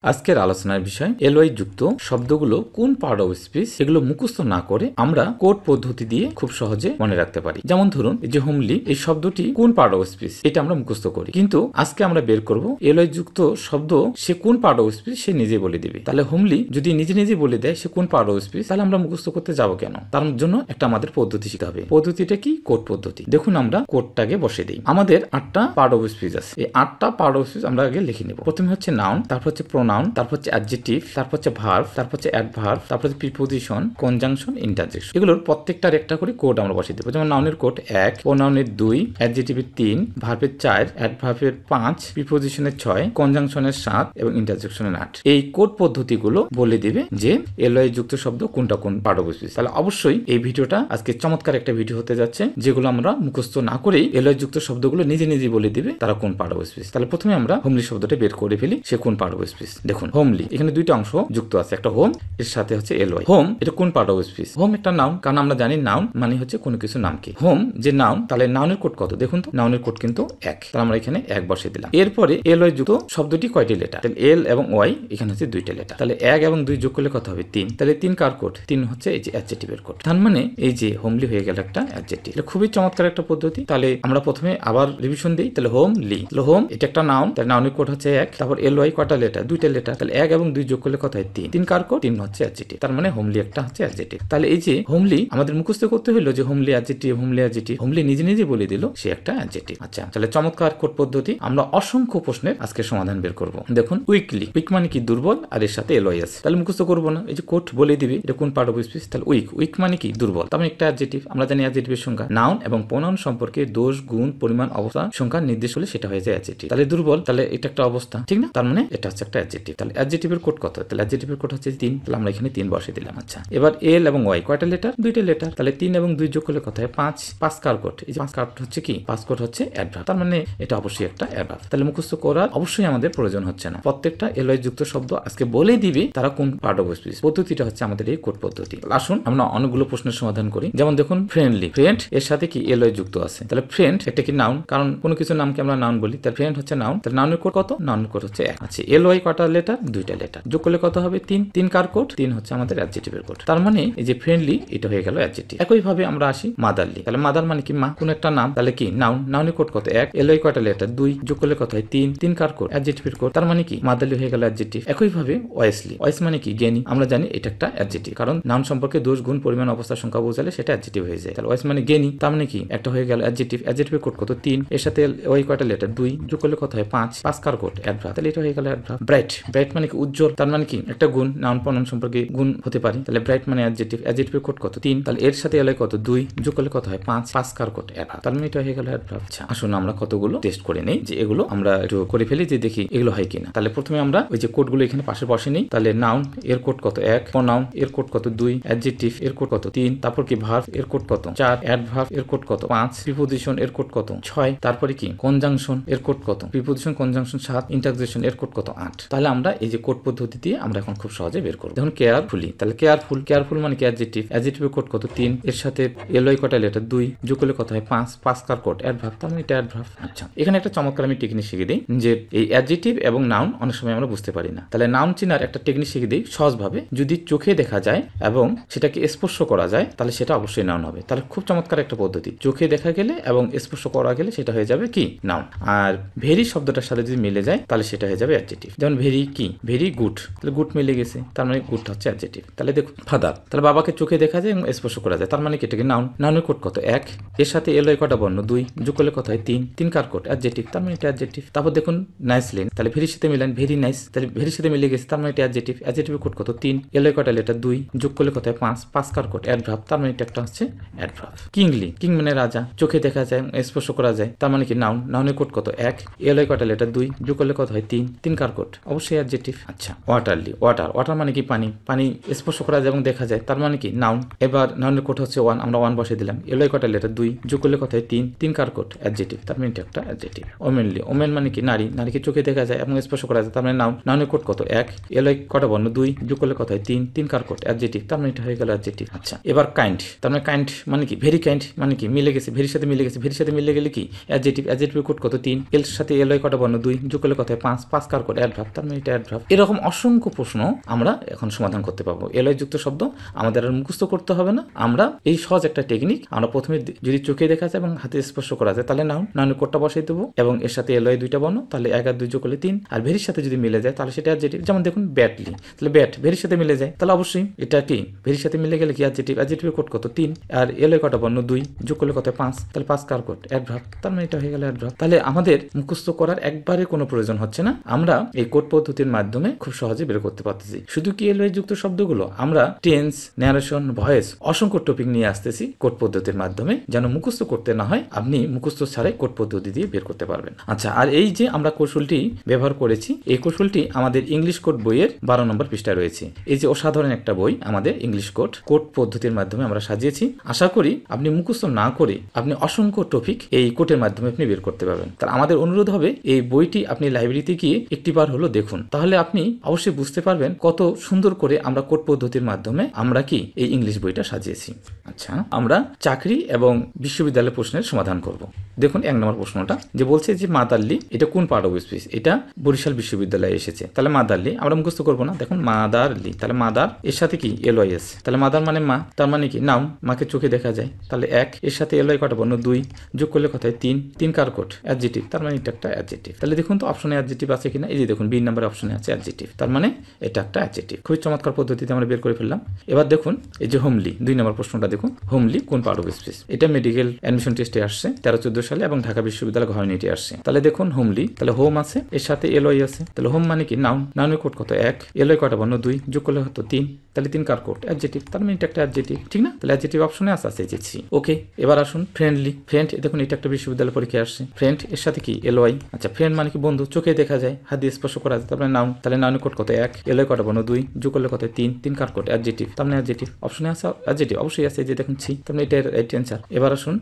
আজকের আলোচনার বিষয় এলওয়াই যুক্ত শব্দগুলো কোন পার্ট অফ স্পিচ এগুলো মুখস্থ না করে আমরা কোড পদ্ধতি দিয়ে খুব সহজে মনে রাখতে পারি। যেমন ধরুন এই যে হোমলি এই শব্দটি কোন পার্ট অফ স্পিচ এটা আমরা মুখস্থ করি, কিন্তু আজকে আমরা বের করব এলওয়াই যুক্ত শব্দ সে কোন পার্ট অফ স্পিচ সে নিজে বলে দিবে। তাহলে হোমলি যদি নিজে নিজে বলে দেয় সে কোন পার্ট অফ স্পিচ, তাহলে আমরা মুখস্থ করতে যাব কেন? তার জন্য একটা আমাদের পদ্ধতি শিখতে হবে। পদ্ধতিটা কি? কোড পদ্ধতি। দেখুন আমরা কোডটাকে বসে দিই। আমাদের 8টা পার্ট অফ স্পিচ আছে। এই 8টা পার্ট অফ স্পিচ আমরা আগে লিখে নেব। প্রথমে হচ্ছে নাউন, তারপর হচ্ছে প্রোনাউন, তারপর হচ্ছে অ্যাডজেক্টিভ, তারপর হচ্ছে ভার্ব, তারপর হচ্ছে অ্যাডভার্ব, তারপর হচ্ছে প্রিপোজিশন, কনজাংশন, ইন্টারজেকশন। এগুলোর প্রত্যেকটার একটা করে কোড আমরা বসিয়ে দেবো। যেমন নাউনের কোড 1, প্রোনাউনের 2, অ্যাডজেক্টিভের 3, ভার্বের 4, অ্যাডভার্বের 5, প্রিপোজিশনের 6, কনজাংশনের 7 এবং ইন্টারজেকশনের 8। এই কোড পদ্ধতিগুলো বলে দিবে যে এলওয়াই যুক্ত শব্দ কোনটা কোন পার্ট অফ স্পিচ। তাহলে অবশ্যই এই ভিডিওটা আজকে চমৎকার একটা ভিডিও হতে যাচ্ছে, যেগুলো আমরা মুখস্থ না করেই এলওয়াই যুক্ত শব্দগুলো নিজে নিজে বলে দিবে তারা কোন পার্ট অফ স্পিচ। তাহলে প্রথমে আমরা হোমলি শব্দটা বের করে ফেলি, সে কোন পার্ট অফ স্পিচ। দেখুন হোমলি এখানে দুইটা অংশ যুক্ত আছে, একটা হোম এর সাথে হচ্ছে এলওয়াই। হোম এটা কোন পার্ট অফ স্পিচ? হোম একটা নাউন, কারণ আমরা জানি নাউন মানে হচ্ছে কোনো কিছু নামকে। হোম যে নাউন, তাহলে নাউনের কোড কত? দেখুন তো নাউনের কোড কিন্তু 1, তাহলে আমরা এখানে 1 বসিয়ে দিলাম। এরপরে এলওয়াই যুক্ত শব্দটি কয়টি লেটার? তাহলে এল এবং ওয়াই এখানে হচ্ছে 2টা লেটার, তাহলে 1 এবং 2 যোগ করলে কত হবে? 3। তাহলে 3 কার কোড? 3 হচ্ছে এই যে অ্যাডজেক্টিভের কোড। তার মানে এই যে হোমলি হয়ে গেল একটা অ্যাডজেক্টিভ। খুবই চমৎকার একটা পদ্ধতি। তাহলে আমরা প্রথমে আবার রিভিশন দিই। তাহলে হোম লি, তাহলে হোম এটা একটা নাউন, তাহলে নাউনের কোড হচ্ছে 1, তারপর এলওয়াই কয়টা লেটার? 2টা লেটার, তাহলে 1 এবং 2 যোগ করলে কত হয়? 3। 3 কার কোড? 3 হচ্ছে অ্যাডজেক্টিভ। তার মানে হোমলি একটা হচ্ছে অ্যাডজেক্টিভ। তাহলে এই যে হোমলি আমাদের মুখস্থ করতে হলো যে homely adjective, homely adjective. Homely নিজে নিজে বলে দিল সে একটা অ্যাডজেক্টিভ। আচ্ছা, তাহলে চমৎকার কোড পদ্ধতি। আমরা অসংখ্য প্রশ্নের আজকে সমাধান বের করব। দেখুন উইকলি, উইক মানে কি? দুর্বল, আর এর সাথে এলওয়াই আছে। তাহলে মুখস্থ করবো না, এই যে কোড বলে দিবে এটা কোন পার্ট অফ স্পিচ। তাহলে উইক, উইক মানে কি? দুর্বল। তার মানে একটা অ্যাডজেক্টিভ। আমরা জানি অ্যাডজেক্টিভের সংখ্যা নাউন এবং প্রোনাউন সম্পর্কে দোষ, গুণ, পরিমাণ, অবস্থা, সংখ্যা নির্দেশ হলে সেটা হয়ে যায় অ্যাডজেক্টিভ। তাহলে দুর্বল, তাহলে এটা একটা অবস্থা, ঠিক না? তার মানে এটা হচ্ছে একটা অ্যাডজেক্টিভ। তাহলে অ্যাডজেক্টিভের কোড কত? তাহলে অ্যাডজেক্টিভের কোড হচ্ছে 3, তাহলে আমরা এখানে 3 বসিয়ে দিলাম। আচ্ছা, এবার এল এবং ওয়াই কয়টা লেটার? 2টা লেটার, তাহলে 3 এবং 2 যোগ করলে কত হয়? 5। 5 কার কোড? এই যে 5 কার হচ্ছে কি? 5 কোড হচ্ছে অ্যাডভার্ব। তার মানে এটা অবশ্যই একটা অ্যাডভার্ব। তাহলে মুখস্থ করার অবশ্যই আমাদের প্রয়োজন হচ্ছে না। প্রত্যেকটা এলওয়াই যুক্ত শব্দ আজকে বলে দিবে তারা কোন পার্ট অফ স্পিচ। পদ্ধতিটা হচ্ছে আমাদের এই কোড পদ্ধতি। আসুন আমরা অনেকগুলো প্রশ্নের সমাধান করি। যেমন দেখুন ফ্রেন্ডলি, ফ্রেন্ড এর সাথে কি এলওয়াই যুক্ত আছে। তাহলে ফ্রেন্ড এটা কি নাউন, কারণ কোনো কিছু নামকে আমরা নাউন বলি। তাহলে ফ্রেন্ড হচ্ছে নাউন, তাহলে নাউনের কোড কত? নাউনের কোড হচ্ছে 1। আচ্ছা, এলওয়াই কয়টা লেটার? 2টা লেটার, যোগ করলে কত হবে? 3। 3 কার কোড? 3 হচ্ছে আমাদের অ্যাডজেক্টিভের কোড। তার মানে এই যে ফ্রেন্ডলি এটা হয়ে গেল অ্যাডজেক্টিভ। একই ভাবে আমরা আসি মাদারলি, তাহলে মাদার মানে কি? মা, কোন একটা নাম, তাহলে কি নাউন। নাউনের কোড কত? 1। এলওয়াই কয়টা লেটার? 2, যোগ করলে কত হয়? 3। 3 কার কোড? অ্যাডজেক্টিভের কোড। তার মানে কি মাদারলি হয়ে গেল অ্যাডজেক্টিভ। একই ভাবে ওয়াইসলি, ওয়াইস মানে কি? জ্ঞানী। আমরা জানি এটা একটা অ্যাডজেক্টিভ, কারণ নাউন সম্পর্কে দোষ, গুণ, পরিমাণ, অবস্থা, সংখ্যা বোঝালে সেটা অ্যাডজেক্টিভ হয়ে যায়। তাহলে ওয়াইস মানে জ্ঞানী, তার মানে কি একটা হয়ে গেল অ্যাডজেক্টিভ। অ্যাডজেক্টিভের কোড কত? 3। এর সাথে ওই কয়টা লেটার? 2, যোগ করলে কত হয়? 5। 5 কার কোড? অ্যাডভার্ব, তাহলে এটা হয়ে গেল অ্যাডভার্ব। ব্রাইট, ব্রাইট মানে কি? উজ্জ্বল, তার মানে কি একটা গুণ। নাউন প্রোনাউন সম্পর্কে গুণ হতে পারে, তাহলে ব্রাইট মানে অ্যাডজেক্টিভ। অ্যাডজেক্টিভের কোড কত? 3, তাহলে এর সাথে এলওয়াই কত? 2, যোগ করলে কত হয়? 5। 5 কার কোড? অ্যাডভার্ব, তার মানে এটা হয়ে গেল অ্যাডভার্ব। আচ্ছা, আসুন আমরা কতগুলো টেস্ট করে নেই, যে এগুলো আমরা একটু করে ফেলি, যে দেখি এগুলো হয় কিনা। তাহলে প্রথমে আমরা ওই যে কোডগুলো এখানে পাশে বসে নেই। তাহলে নাউন এর কোড কত? 1, প্রোনাউন এর কোড কত? 2, অ্যাডজেক্টিভ এর কোড কত? 3, তারপর কি ভার্ব এর কোড কত? 4, অ্যাডভার্ব এর কোড কত? 5, প্রিপোজিশন এর কোড কত? 6, তারপরে কি কনজাংশন এর কোড কত? প্রিপোজিশন, কনজাংশন 7, ইন্টারজেকশন এর কোড কত? 8। তাহলে আমরা এই যে কোড পদ্ধতি দিয়ে আমরা এখন খুব সহজে বের করব। দেখুন কেয়ারফুলি, তাহলে কেয়ারফুল, কেয়ারফুল মানে কি? অ্যাডজেক্টিভ। অ্যাডজেক্টিভের কোড কত? 3, এর সাথে এলওয়াই কয়টা লেটার? 2, যোগ করলে কত হয়? 5। 5 কার কোড? অ্যাডভার্ব, তার মানে এটা অ্যাডভার্ব। আচ্ছা, এখানে একটা চমৎকার আমি টেকনিক শিখে দিই, যে এই অ্যাডজেক্টিভ এবং নাউন অনেক সময় আমরা বুঝতে পারি না। তাহলে নাউন চিনার একটা টেকনিক শিখে দিই সহজভাবে। যদি চোখে দেখা যায় এবং সেটাকে স্পর্শ করা যায়, তাহলে সেটা অবশ্যই নাউন হবে। তাহলে খুব চমৎকার একটা পদ্ধতি। চোখে দেখা গেলে এবং স্পর্শ করা গেলে সেটা হয়ে যাবে কি? নাউন। আর ভেরি শব্দটার সাথে যদি মিলে যায় তাহলে সেটা হয়ে যাবে অ্যাডজেক্টিভ। যেমন ভেরি কি? ভেরি গুড, তাহলে গুড মিলে গেছে, তার মানে গুডটা হচ্ছে অ্যাডজেক্টিভ। তাহলে দেখুন ফাদার, তাহলে বাবাকে চোখে দেখা যায় এবং স্পর্শ করা যায়, তার মানে কি এটাকে নাউন। নাউনের কোড কত? 1, এর সাথে এলওয়াই কয়টা বর্ণ? 2, যোগ করলে কত হয়? 3। 3 কার কোড? অ্যাডজেক্টিভ, তার মানে এটা অ্যাডজেক্টিভ। তারপর দেখুন নাইসলি, তাহলে ভেরির সাথে মিলেন ভেরি নাইস, তাহলে ভেরির সাথে মিলে গেছে, তার মানে এটা অ্যাডজেক্টিভ। অ্যাডজেক্টিভের কোড কত? 3, এলওয়াই কয়টা লেটার? 2, যোগ করলে কত হয়? 5। 5 কার কোড? অ্যাডভার্ব, তার মানে এটা একটা হচ্ছে অ্যাডভার্ব। কিংলি, কিং মানে রাজা, চোখে দেখা যায়, স্পর্শ করা যায়, তার মানে কি নাউন। নাউনের কোড কত? 1, এলওয়াই কয়টা লেটার? 2, যোগ করলে কত হয়? 3। 3 কার কোড? অবশ্যই অ্যাডজেক্টিভ। আচ্ছা, ওয়াটারলি, ওয়াটার, ওয়াটার মানে কি? পানি, পানি স্পর্শ করা যায় এবং দেখা যায়, তার মানে কি নাউন। এবার নাউনের কোড হচ্ছে 1, আমরা 1 বসে দিলাম। এলওয়াই কয়টা লেটার? 2, যোগ করলে কত হয়? 3। 3 কার কোড? অ্যাডজেক্টিভ, তার মানে এটা একটা অ্যাডজেক্টিভ। ওমেনলি, ওমেন মানে কি? নারী, নারীকে চোখে দেখা যায় এবং স্পর্শ করা যায়, তার মানে নাউন। নাউনের কোড কত? 1, এলওয়াই কয়টা বর্ণ? 2, যোগ করলে কত হয়? 3। 3 কার কোড? অ্যাডজেক্টিভ, তার মানে এটা হয়ে গেল অ্যাডজেক্টিভ। আচ্ছা, এবার কাইন্ড, তার মানে কাইন্ড মানে কি? ভেরি কাইন্ড মানে কি? মিলে গেছে, ভেরির সাথে মিলে গেছে, ভেরির সাথে মিলে গেলে কি? অ্যাডজেক্টিভ। অ্যাডজেক্টিভের কোড কত? 3, এর সাথে এলওয়াই কয়টা বর্ণ? 2, যোগ করলে কত হয়? 5। 5 কার কোড? অ্যাডভার্ব, তার মানে এটা অ্যাডভার্ব। এরকম অসংখ্য প্রশ্ন আমরা এখন সমাধান করতে পারবো। এলওয়াই যুক্ত শব্দ আমাদের আর মুখস্থ করতে হবে না। আমরা এই সহজ একটা টেকনিক, আমরা প্রথমে যদি চোখে দেখা যায় এবং হাতে স্পর্শ করা যায় তাহলে নাউনের কোডটা বসাই দেবো এবং এর সাথে এলওয়াই দুইটা বর্ণ, তাহলে 1 আর 2 যোগ করলে 3, আর ভেরির সাথে যদি মিলে যায় তাহলে সেটা অ্যাডজেক্টিভ। যেমন দেখুন ব্যাটলি, তাহলে ব্যাট ভেরির সাথে মিলে যায় তাহলে অবশ্যই এটা কি ভেরির সাথে মিলে গেলে কি অ্যাডজেক্টিভ। অ্যাডজেক্টিভের কোড কত 3, আর এলওয়াই কটা বর্ণ 2, যোগ করলে কত 5, তাহলে 5 কার কোড অ্যাডভার্ব, তার মানে এটা হয়ে গেল অ্যাডভার্ব। তাহলে আমাদের মুখস্থ করার একবারে কোনো প্রয়োজন হচ্ছে না, আমরা এই কোড পদ্ধতির মাধ্যমে খুব সহজে বের করতে পারতেছি। শুধু কি এলওয়াই যুক্ত শব্দগুলো, আমরা টেন্স, ন্যারেশন, ভয়েস অসংখ্য টপিক নিয়ে আসতেছি কোড পদ্ধতির মাধ্যমে, যেন মুখস্থ করতে না হয়, আপনি মুখস্থ ছাড়াই কোড পদ্ধতি দিয়ে বের করতে পারবেন। আচ্ছা, আর এই যে আমরা কৌশলটি ব্যবহার করেছি, এই কৌশলটি আমাদের ইংলিশ কোড বইয়ের 12 নম্বর পৃষ্ঠায় রয়েছে। এই যে অসাধারণ একটা বই আমাদের ইংলিশ কোড পদ্ধতির মাধ্যমে আমরা সাজিয়েছি। আশা করি আপনি মুখস্থ না করে আপনি অসংখ্য টপিক এই কোডের মাধ্যমে আপনি বের করতে পারবেন। তার আমাদের অনুরোধ হবে এই বইটি আপনি লাইব্রেরিতে গিয়ে একটিবার হলো দেখুন, তাহলে আপনি অবশ্যই বুঝতে পারবেন কত সুন্দর করে আমরা কোড পদ্ধতির মাধ্যমে আমরা কি এই ইংলিশ বইটা সাজিয়েছি। আচ্ছা, আমরা চাকরি এবং বিশ্ববিদ্যালয় প্রশ্নের সমাধান করব। দেখুন 1 নম্বর প্রশ্নটা যে বলছে যে মাদারলি এটা কোন পার্ট অফ স্পিচ, এটা বরিশাল বিশ্ববিদ্যালয়ে এসেছে। তাহলে মাদারলি আমরা মুখস্থ করবো না, দেখুন মাদারলি, তাহলে মাদার এর সাথে কি এলওয়াইএস, তাহলে মাদার মানে মা, তার মানে কি নাউন, মাকে চোখে দেখা যায়, তাহলে 1 এর সাথে এলওয়াই কটা বর্ণ 2, যোগ করলে কথায় 3 কার কোড অ্যাডজেক্টিভ, তার মানে এটা একটা অ্যাডজেক্টিভ। তাহলে দেখুন তো অপশনে অ্যাডজেক্টিভ আছে কিনা, এই যে দেখুন বি নাম্বার অপশনে আছে অ্যাডজেক্টিভ, তার মানে এটা একটা অ্যাডজেক্টিভ। খুবই চমৎকার পদ্ধতিতে আমরা বের করে ফেললাম। এবার দেখুন এই যে হোমলি 2 নম্বর প্রশ্নটা দেখুন, হোমলি কোন পার্ট অফ স্পিচ, এটা মেডিকেল অ্যাডমিশন টেস্টে আসছে 13-14 সালে এবং ঢাকা বিশ্ববিদ্যালয় ঘরনীতি আসছে। তাহলে দেখুন হোমলি, তাহলে হোম আছে এর সাথে এলওয়াই আছে, তাহলে হোম মানে কি নাউন, নাউনের কোড কত 1, এলওয়াই কটা বর্ণ 2, যোগ করলে হতো 3, তাহলে 3 কার কোড অ্যাডজেক্টিভ, তার মানে এটা একটা অ্যাডজেক্টিভ, ঠিক না? তাহলে অ্যাডজেক্টিভ অপশনে আছে যে ওকে। এবার আসুন ফ্রেন্ডলি, ফ্রেন্ড দেখুন এটা একটা বিশ্ববিদ্যালয় পরীক্ষায় আসছে, ফ্রেন্ড এর সাথে কি এলওয়াই, আচ্ছা ফ্রেন্ড মানে কি বন্ধু, চোখে দেখা যায়, হাত দিয়ে স্পর্শ করা যায়, তারপরে নাউন, তাহলে নাউনের কোড কত 1, এলওয়াই কটা বর্ণ 2, যোগ করলে কত 3 কার কোড অ্যাডজেক্টিভ, তার মানে অ্যাডজেক্টিভ অপশনে আছে অ্যাডজেক্টিভ, অবশ্যই আছে যে দেখুন সি, তার মানে এটা রাইট অ্যান্সার। এবার আসুন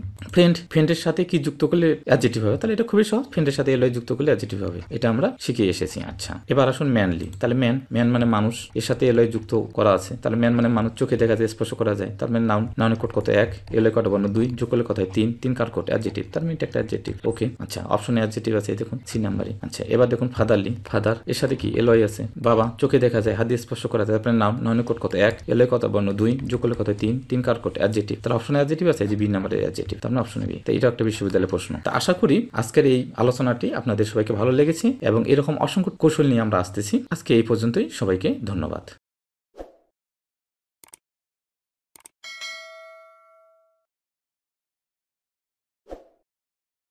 ফ্রেন্ডের সাথে কি যুক্ত করলে অ্যাডজেক্টিভ হবে, তাহলে এটা খুবই সহজ, ফ্রেন্ডের সাথে এলওয়াই যুক্ত করলে অ্যাডজেক্টিভ হবে, এটা আমরা শিখে এসেছি। আচ্ছা, এবার আসুন ম্যানলি, তাহলে ম্যান মানে মানুষ, এর সাথে এলওয়াই যুক্ত করা আছে, তাহলে ম্যান মানে মানুষ, চোখে দেখা যায়, স্পর্শ করা যায়, তার মানে নাউন, নাউনের কোড কত 1, এলওয়াই কটা বর্ণ 2, যোগ করলে কথায় 3 কার কোড অ্যাডজেক্টিভ, তার মানে এটা একটা অ্যাডজেক্টিভ। ওকে, আচ্ছা অপশনে অ্যাডজেক্টিভ আছে দেখুন সি নাম্বারে। আচ্ছা, এবার দেখুন ফাদারলি, ফাদার এর সাথে কি এলওয়াই আছে, বাবা চোখে দেখা যায়, হাত দিয়ে স্পর্শ করা যায়, তারপরে নাউন, নাউনের কোড কত 1, এলওয়াই কত বর্ণ 2, যোগ করলে কত 3 কার কোড অ্যাডজেক্টিভ, তাহলে অপশনে অ্যাডজেক্টিভ আছে যে বি নাম্বারে অ্যাডজেক্টিভ, তার মানে অপশনে বি। তো এটা একটা বিশ্ববিদ্যালয়ের প্রশ্ন। তো আশা করি আজকের এই আলোচনাটি আপনাদের সবাইকে ভালো লেগেছে এবং এরকম অসংখ্য কৌশল নিয়ে আমরা আসতেছি। আজকে এই পর্যন্তই, সবাইকে ধন্যবাদ।